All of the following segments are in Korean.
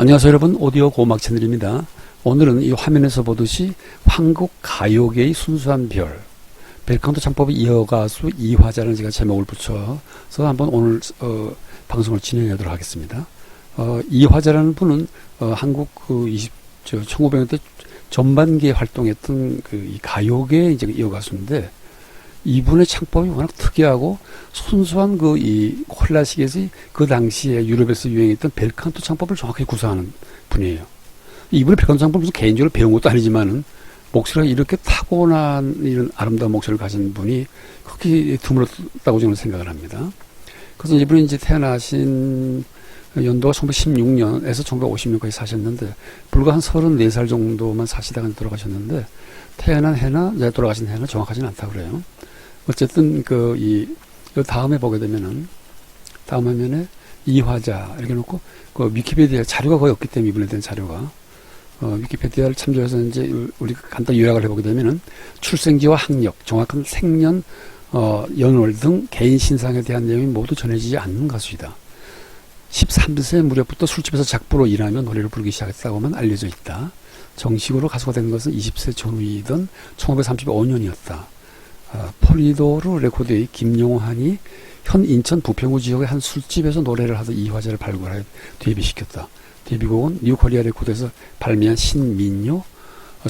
안녕하세요 여러분, 오디오 고음악 채널입니다. 오늘은 이 화면에서 보듯이 한국 가요계의 순수한 벨카운트 창법의 이어가수 이화자라는 제가 제목을 붙여서 한번 오늘 방송을 진행하도록 하겠습니다. 이화자라는 분은 한국 1900년대 전반기에 활동했던 이 가요계의 이제 이어가수인데, 이분의 창법이 워낙 특이하고 순수한 이 클래식에서 그 당시에 유럽에서 유행했던 벨칸토 창법을 정확히 구사하는 분이에요. 이분의 벨칸토 창법을 무슨 개인적으로 배운 것도 아니지만은 목소리가 이렇게 타고난 이런 아름다운 목소리를 가진 분이 그렇게 드물었다고 저는 생각을 합니다. 그래서 이분이 이제 태어나신 연도가 1916년에서 1950년까지 사셨는데, 불과 한 34살 정도만 사시다가 돌아가셨는데, 태어난 해나 돌아가신 해나 정확하지는 않다고 그래요. 어쨌든 이 다음에 보게 되면은 다음 화면에 이화자 이렇게 놓고 위키피디아 자료가 거의 없기 때문에 이분에 대한 자료가 위키피디아를 참조해서 이제 우리 간단히 요약을 해보게 되면은 출생지와 학력, 정확한 생년, 연월 등 개인 신상에 대한 내용이 모두 전해지지 않는 가수이다. 13세 무렵부터 술집에서 작부로 일하며 노래를 부르기 시작했다고만 알려져 있다. 정식으로 가수가 된 것은 20세 전후이던 1935년이었다. 폴리도르 레코드의 김용환이 현 인천 부평구 지역의 한 술집에서 노래를 하던 이화자를 발굴하여 데뷔시켰다. 데뷔곡은 뉴코리아 레코드에서 발매한 신민요,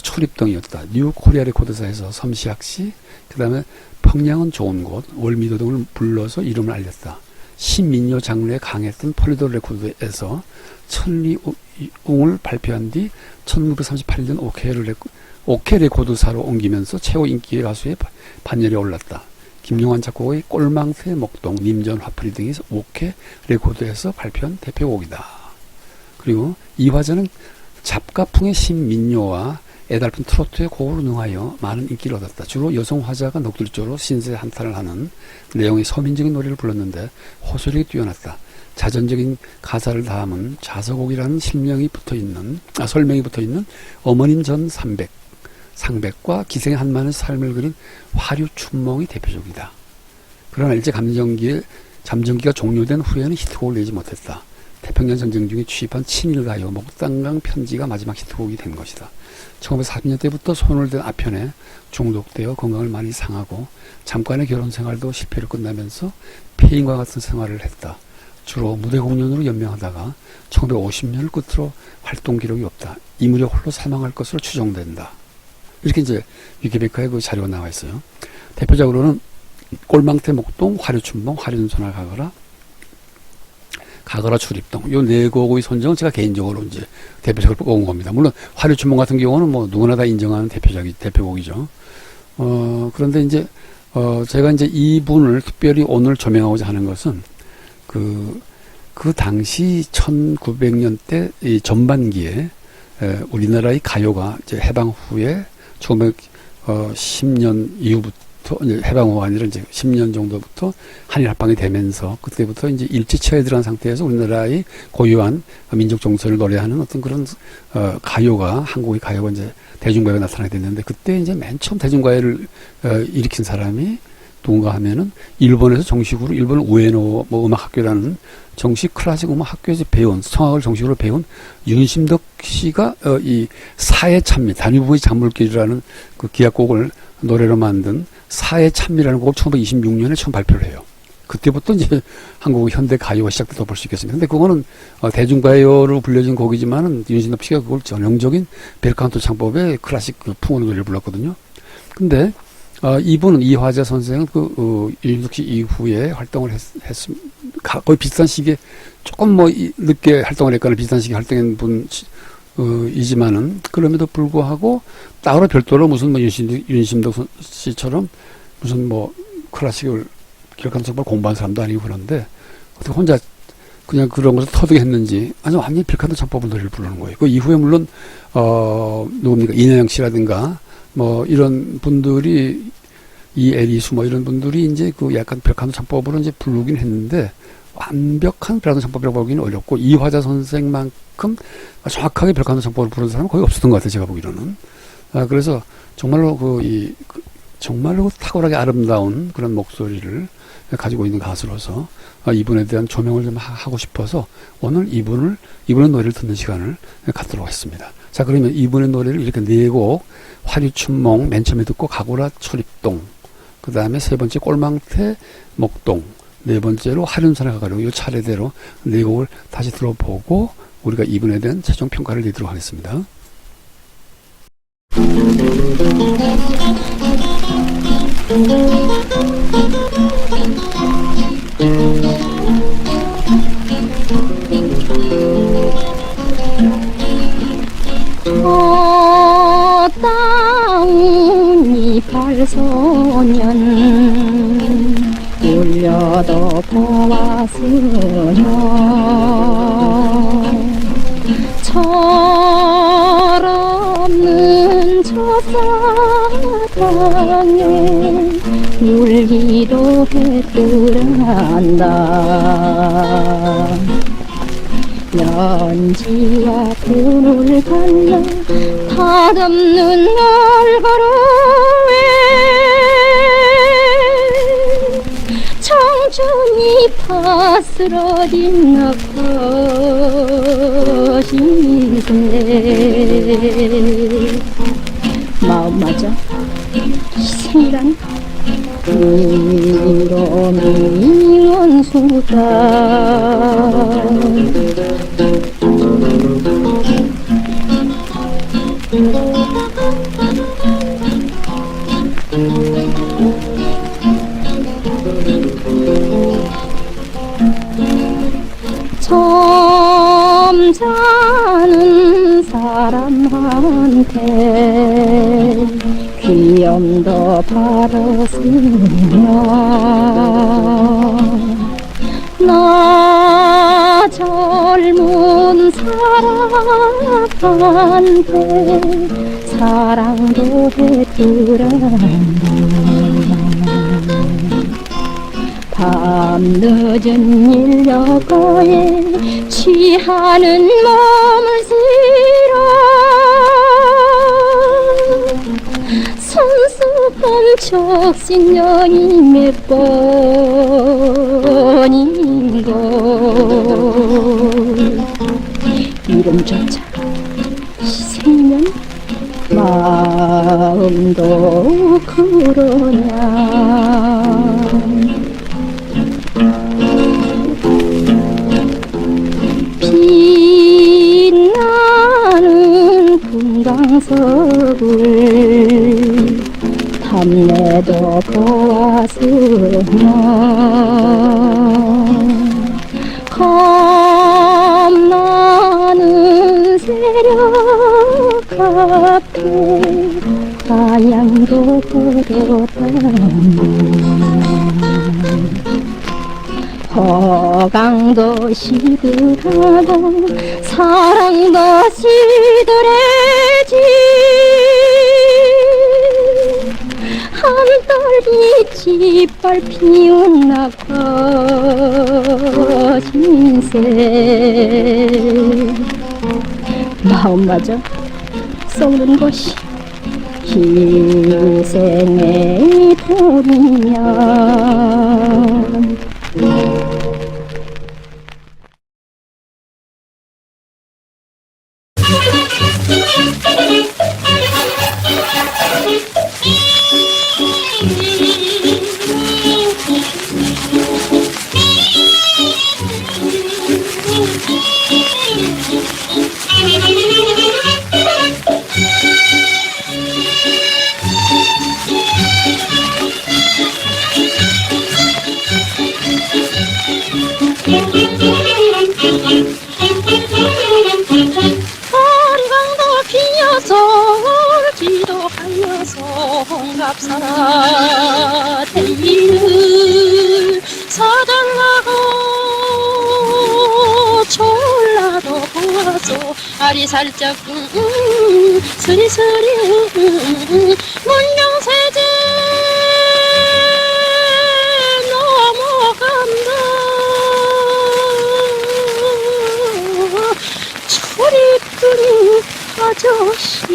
초립동이었다. 뉴코리아 레코드사에서 섬시학시, 그 다음에 평양은 좋은 곳, 월미도 등을 불러서 이름을 알렸다. 신민요 장르에 강했던 폴리도르 레코드에서 천리웅을 발표한 뒤 1938년 오케 레코드사로 옮기면서 최고 인기의 가수의 반열에 올랐다. 김용환 작곡의 꼴망새 목동, 님전 화풀이 등이 오케 레코드에서 발표한 대표곡이다. 그리고 이화자는 잡가풍의 신민요와 애달픈 트로트의 곡으로 능하여 많은 인기를 얻었다. 주로 여성 화자가 넋두리조로 신세 한탄을 하는 내용의 서민적인 노래를 불렀는데 호소력이 뛰어났다. 자전적인 가사를 담은 자서곡이라는 설명이 붙어있는 어머님 전 상백과 기생의 한만의 삶을 그린 화류춘몽이 대표적이다. 그러나 일제 잠정기가 종료된 후에는 히트곡을 내지 못했다. 태평양 전쟁 중에 취입한 친일가요 목단강 편지가 마지막 히트곡이 된 것이다. 1940년대부터 손을 댄 아편에 중독되어 건강을 많이 상하고 잠깐의 결혼 생활도 실패로 끝나면서 폐인과 같은 생활을 했다. 주로 무대 공연으로 연명하다가 1950년을 끝으로 활동 기록이 없다. 이 무렵 홀로 사망할 것으로 추정된다. 이렇게 이제 위키백과에 그 자료가 나와 있어요. 대표적으로는 꼴망태 목동, 화류춘몽, 화륜소나 가거라 출입동, 요 네 곡의 선정은 제가 개인적으로 이제 대표적으로 뽑은 겁니다. 물론 화류춘몽 같은 경우는 뭐 누구나 다 인정하는 대표곡이죠. 그런데 이제 제가 이제 이분을 특별히 오늘 조명하고자 하는 것은 그 당시 1900년대 이 전반기에 우리나라의 가요가 이제 해방 후에 1910년 이후부터 해방 후가 아니라 이제 10년 정도부터 한일 합방이 되면서 그때부터 이제 일제체에 들어간 상태에서 우리나라의 고유한 민족 정서를 노래하는 어떤 그런 한국의 가요가 이제 대중가요가 나타나게 됐는데, 그때 이제 맨 처음 대중가요를 일으킨 사람이 누군가 하면은 일본에서 정식으로 일본 우에노 음악학교라는 정식 클래식 음악 학교에서 배운, 성악을 정식으로 배운 윤심덕 씨가 이 사회 찬미, 단위부의 작물길이라는 그 기악곡을 노래로 만든 사회 찬미라는 곡을 1926년에 처음 발표를 해요. 그때부터 이제 한국의 현대 가요가 시작됐다고 볼 수 있겠습니다. 근데 그거는 대중가요로 불려진 곡이지만은 윤심덕 씨가 그걸 전형적인 벨칸토 창법의 클래식 풍의 노래를 불렀거든요. 근데 이분은 이화자 선생은 윤심덕 씨 이후에 활동을 했습니다. 거의 비슷한 시기에 조금 늦게 활동을 했거나 비슷한 시기에 활동한 이지만은 그럼에도 불구하고 따로 별도로 무슨 윤심덕 씨처럼 무슨 클래식을 기록한 정말 공부한 사람도 아니고 그런데 어떻게 혼자 그냥 그런 것을 터득 했는지 아주 완전히 벨칸토 창법을 노래를 부르는 거예요. 그 이후에 물론 누굽니까 이내영 씨라든가 이런 분들이 이애리수 이런 분들이 이제 약간 벨칸토 창법으로 이제 부르긴 했는데 완벽한 벨칸토 창법이라고 보기는 어렵고, 이화자 선생만큼 정확하게 벨칸토 창법을 부르는 사람은 거의 없었던 것 같아요, 제가 보기로는. 그래서 정말로 정말로 탁월하게 아름다운 그런 목소리를 가지고 있는 가수로서 이분에 대한 조명을 좀 하고 싶어서 오늘 이분의 노래를 듣는 시간을 갖도록 했습니다. 자, 그러면 이분의 노래를 이렇게 4곡, 화류춘몽 맨 처음에 듣고 가구라 초립동, 그 다음에 세 번째 꼴망태 목동, 네 번째로 하륜산에 가가지고 이 차례대로 4곡을 다시 들어보고 우리가 이분에 대한 최종 평가를 내도록 하겠습니다. 다운 이팔소년 울려도 보았으면 철없는 저 사랑에 울기도 했더란다. 연지와 끈을 갈라 닷없는 얼굴에 청춘이 파스러진 넋것인데 마음 맞아 희생이란 이름이 원수다. 점잖은 사람한테 귀염도 바랐으면 나 젊은 사람한테 사랑도 해주란다. 밤늦은 인력거에 취하는 몸을 실어 손수건 적신년이 몇 번인걸 이름조차 희생이면 마음도 그러냐. 빛나는 금강석을 탐내도 보았으면 겁나는 세력 앞에 가양도 걸었다. 허강도 시들하고 사랑도 시들해지 한떨이 짓밟 피운 낙거진새 마음마저 썩는 것이 희생의 돈이냐. 한강도 피어서 지도하여서 홍갑사 대인을 사달라고 졸라도 보아서 아리 살짝 스리스리 문명세제 넘어간다. 소리꾼 아저씨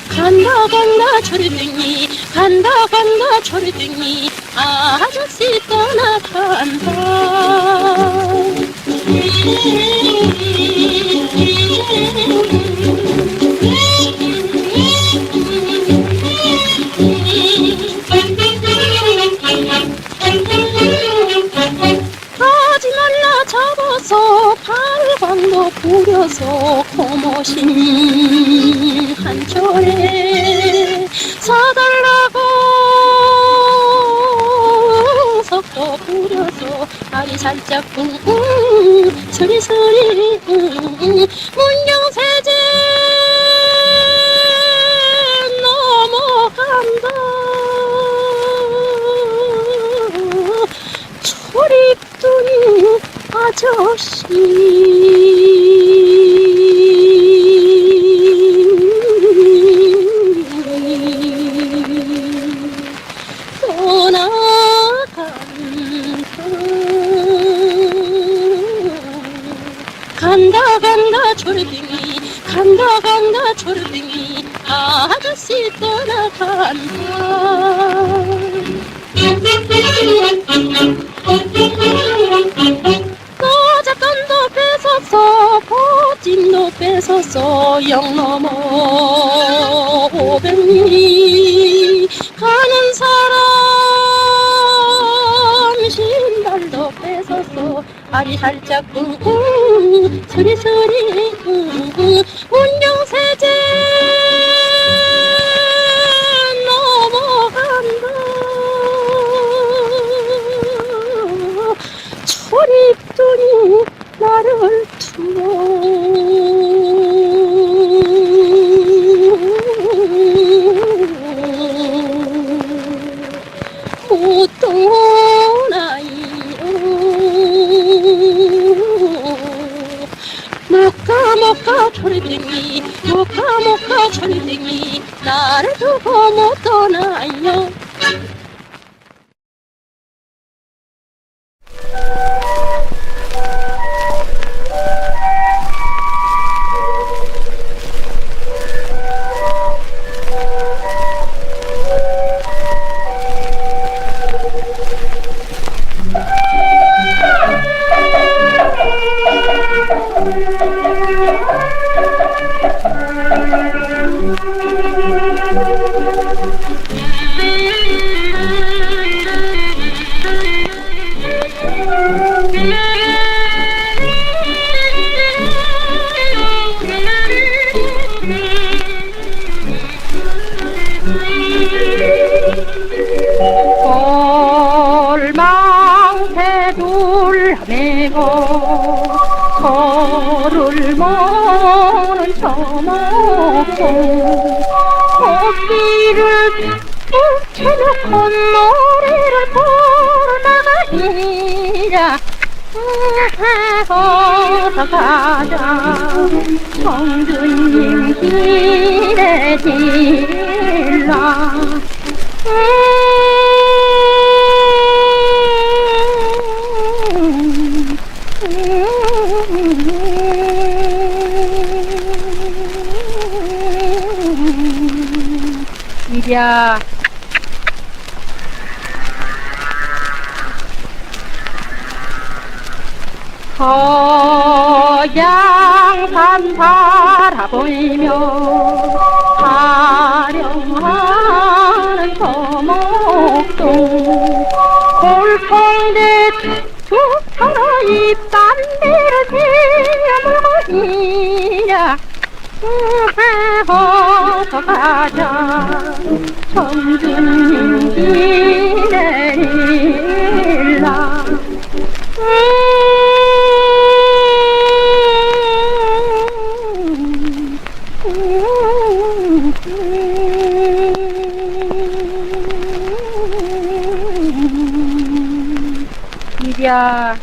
간다 간다 초리등이 간다 간다 초리등이 아저씨 떠나간다. 가지 말라 잡아서 발광도 부려서 고모신 한철에 사달라고 석도 부려서 알이 살짝 서리서리 문경세제 넘어간다. 초립둥이 아저씨 간다 간다 초리등이 간다 간다 초리등이 아저씨 떠나간다. 노잣돈도 뺏었어 보찜도 뺏었어 영 넘어 500리 가는 사람 신발도 뺏었어 알이 살짝 서리서리 문경세제 넘어간다. 초립둥이 나를 두고 못 떠나요. 못가 초리등이 못가 초리등이 나를 두고 못 떠나요. 골망새 둘매고 서를 먹는 저목동 꽃길을 붙여놓고 노래를 부르다가니라 어서 가자 성주님 길에 질라 이랴 서양산 바라보이며 화려하는 서목동 골통대 죽처럼 입담대를 세물고이랴 어서 가자 청주님 길에 일라 이랴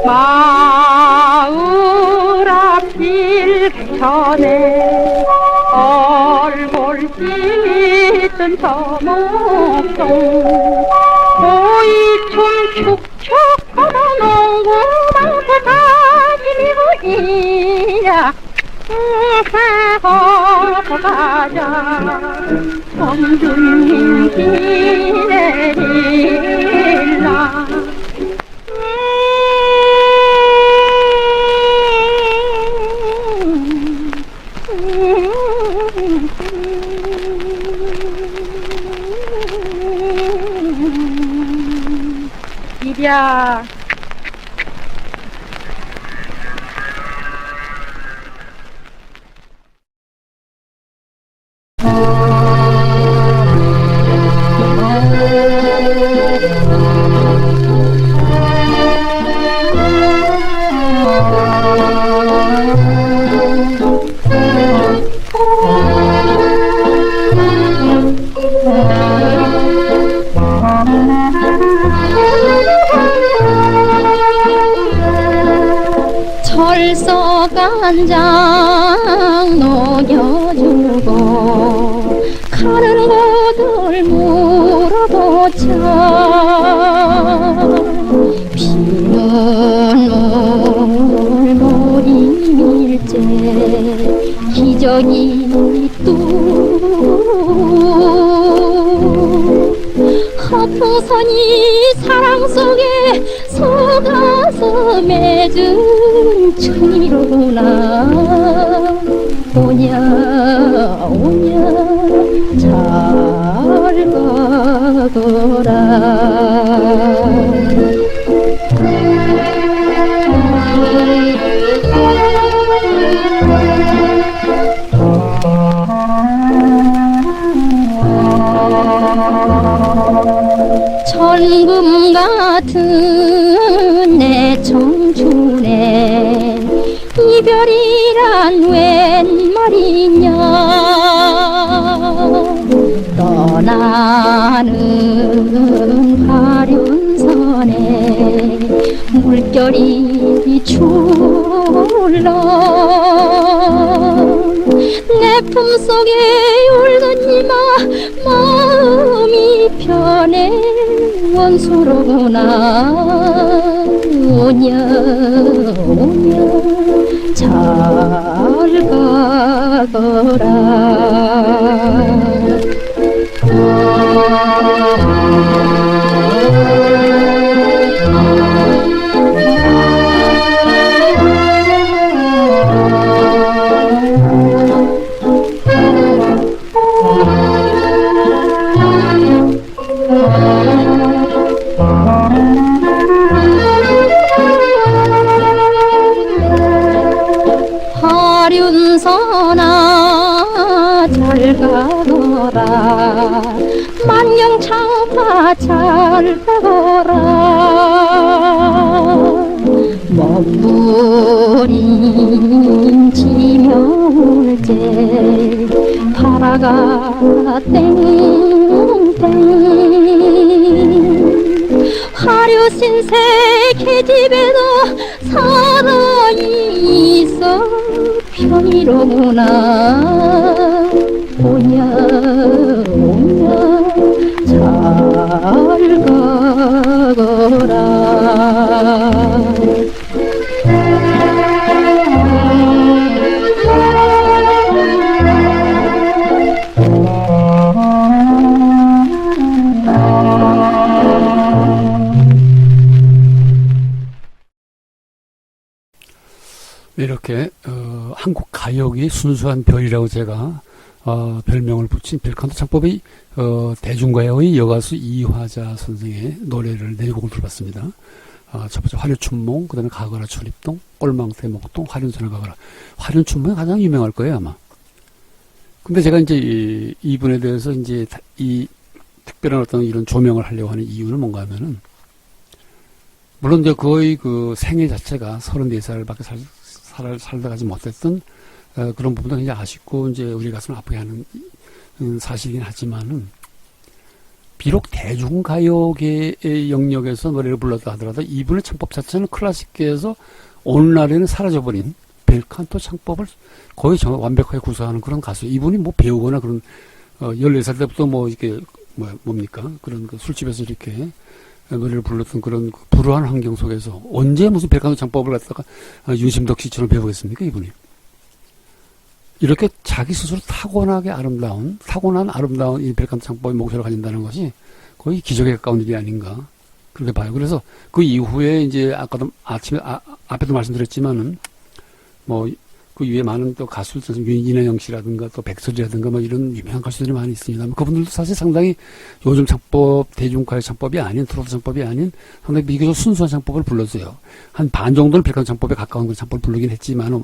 마을 앞길 전에 얼굴 씻은 저 목동 오이춤 축축 걸어놓고만 다니고이야 가자 성주님 길에 일라 이랴 철석간장 녹여주고 가는 곳을 물어보자 비는 물밀제 기적이 뚝 허풍선이 사랑 속에 속아서 맺은 천이로구나 오냐 오냐 잘 가거라 천금 같은 내 청춘에 이별이란 웬 말이냐 떠나는 가련선에 물결이 출렁 내 품속에 울던 이마 마음이 편해 원수로구나 오냐 오냐 잘 가거라 하륜선아 잘 가거라 만경창파 잘 가거라 먹부림 지며울제 파라가 땡땡 화류신세 계집에도 살아있어 편이로구나 오냐 오냐 잘 가거라 이렇게 한국 가요계의 순수한 별이라고 제가 별명을 붙인 벨칸토 창법의 대중가요의 여가수 이화자 선생의 노래를 네 곡을 들어봤습니다. 첫 번째 화류춘몽, 그 다음에 가거라 출입동, 꼴망새 목동, 화륜선을 가거라. 화륜춘몽이 가장 유명할 거예요 아마. 근데 제가 이제 이분에 대해서 이제 이 특별한 어떤 이런 조명을 하려고 하는 이유는 뭔가 하면은, 물론 이제 거의 그 생애 자체가 34살밖에 살다 가지 못했던 그런 부분도 굉장히 아쉽고 이제 우리 가슴을 아프게 하는 사실이긴 하지만은, 비록 대중가요계의 영역에서 노래를 불렀다 하더라도 이분의 창법 자체는 클래식계에서 오늘날에는 사라져버린 벨칸토 창법을 거의 완벽하게 구사하는 그런 가수. 이분이 뭐 배우거나 그런 14살 때부터 뭐 이렇게 뭡니까 그런 그 술집에서 이렇게 노래를 불렀던 그런 그 불우한 환경 속에서 언제 무슨 벨칸토 창법을 갖다가 윤심덕 씨처럼 배우겠습니까 이분이. 이렇게 자기 스스로 타고난 아름다운 이 벨칸토 창법의 목소리를 가진다는 것이 거의 기적에 가까운 일이 아닌가 그렇게 봐요. 그래서 그 이후에 이제 아까도 앞에도 말씀드렸지만은 뭐 그 위에 많은 또 가수들, 윤인영 씨라든가 또 백설이라든가 뭐 이런 유명한 가수들이 많이 있습니다. 그분들도 사실 상당히 요즘 창법, 대중가요 창법이 아닌, 트로트 창법이 아닌 상당히 비교적 순수한 창법을 불렀어요. 한 반 정도는 벨칸토 창법에 가까운 그 창법을 부르긴 했지만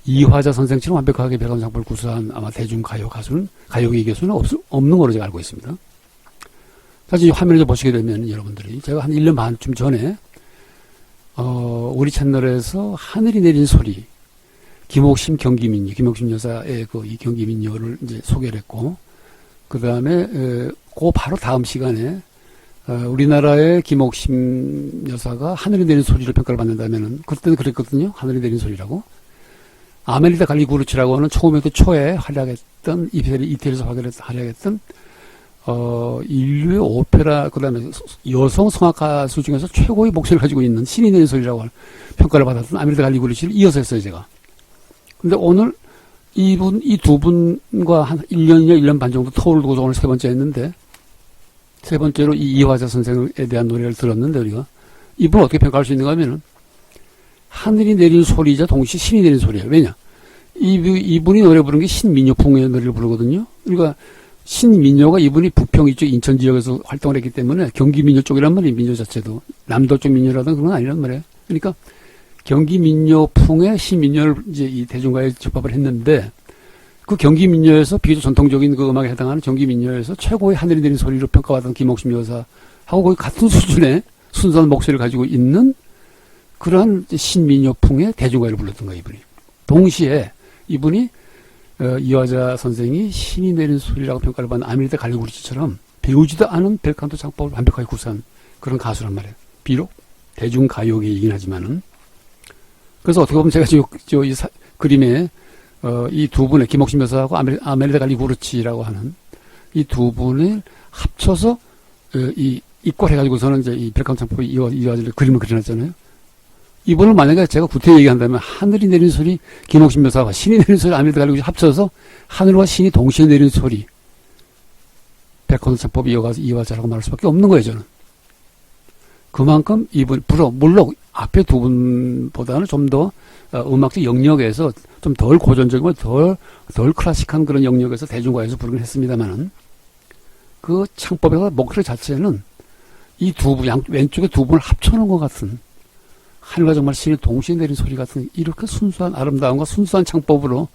이화자 선생처럼 완벽하게 벨칸토 창법을 구사한 아마 대중가요 가수는, 가요계 교수는 없는 걸로 제가 알고 있습니다. 사실 이 화면을 보시게 되면 여러분들이 제가 한 1년 반쯤 전에 우리 채널에서 하늘이 내린 소리 김옥심 경기민요, 김옥심 여사의 이 경기민요를 이제 소개를 했고, 그 다음에, 그 바로 다음 시간에, 우리나라의 김옥심 여사가 하늘이 내린 소리를 평가를 받는다면은, 그때는 그랬거든요. 하늘이 내린 소리라고. 아멜리다 갈리구르치라고 하는 초음에도 초에 활약했던, 이태리에서 활약했던, 인류의 오페라, 그 다음에 여성 성악 가수 중에서 최고의 목소리를 가지고 있는 신이 내린 소리라고 평가를 받았던 아멜리다 갈리구르치를 이어서 했어요, 제가. 근데 오늘 이 두 분과 한 1년이나 1년 반 정도 터울을 두고서 오늘 세 번째 했는데, 세 번째로 이 이화자 선생에 대한 노래를 들었는데, 우리가 이분을 어떻게 평가할 수 있는가 하면은 하늘이 내린 소리이자 동시에 신이 내린 소리예요. 왜냐? 이분이 노래 부른 게 신민요풍의 노래를 부르거든요. 그러니까 신민요가 이분이 부평 이쪽 인천 지역에서 활동을 했기 때문에 경기민요 쪽이란 말이에요. 민요 자체도 남도 쪽 민요라든 그런 건 아니란 말이에요. 그러니까 경기민요풍의 신민요를 이제 이 대중가요에 접합을 했는데, 그 경기민요에서 비교적 전통적인 그 음악에 해당하는 경기민요에서 최고의 하늘이 내린 소리로 평가받은 김옥심 여사하고 거의 같은 수준의 순수한 목소리를 가지고 있는 그러한 신민요풍의 대중가요를 불렀던 거예요, 이분이. 동시에 이분이 이화자 선생이 신이 내린 소리라고 평가를 받은 아멜리다 갈리구르치처럼 배우지도 않은 벨칸토 창법을 완벽하게 구사한 그런 가수란 말이에요. 비록 대중가요계이긴 하지만은. 그래서 어떻게 보면 제가 이 그림에 이 두 분의 김옥심 여사하고 아멜리다 갈리구르치라고 하는 이 두 분을 합쳐서 입고해가지고서는 이제 이 벨칸토 창법이 이어질 그림을 그려놨잖아요. 이분을 만약에 제가 구태여 얘기한다면 하늘이 내린 소리 김옥심 여사와 신이 내린 소리 아멜리다 갈리구르치 합쳐서 하늘과 신이 동시에 내린 소리 벨칸토 창법이 이어가자라고 말할 수밖에 없는 거예요, 저는. 그만큼 물론 앞에 두 분보다는 좀 더 음악적 영역에서 좀 덜 고전적이고 덜 클래식한 그런 영역에서 대중가요에서 부르긴 했습니다만은 그 창법의 목소리 자체는 이 왼쪽에 두 분을 합쳐놓은 것 같은 하늘과 정말 신이 동시에 내린 소리 같은 이렇게 순수한 아름다움과 순수한 창법으로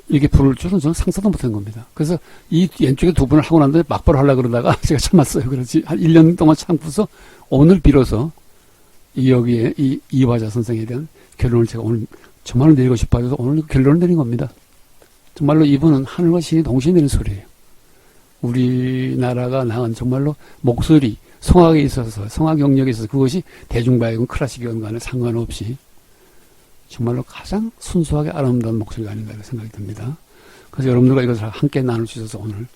이렇게 부를 줄은 저는 상상도 못한 겁니다. 그래서 이 왼쪽에 두 분을 하고 난 다음에 막바로 하려고 그러다가 제가 참았어요. 그렇지. 한 1년 동안 참고서 오늘 비로소 여기에 이 이화자 선생에 대한 결론을 제가 오늘 정말로 내리고 싶어서 오늘 결론을 내린 겁니다. 정말로 이분은 하늘과 신이 동시에 내린 소리예요. 우리나라가 낳은 정말로 목소리, 성악에 있어서, 성악 영역에 있어서 그것이 대중가요건 클래식이건 간에 상관없이 정말로 가장 순수하게 아름다운 목소리가 아닌가 생각이 듭니다. 그래서 여러분들과 이것을 함께 나눌 수 있어서 오늘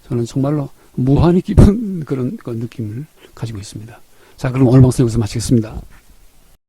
저는 정말로 무한히 깊은 그런 느낌을 가지고 있습니다. 자, 그럼 오늘 방송 여기서 마치겠습니다.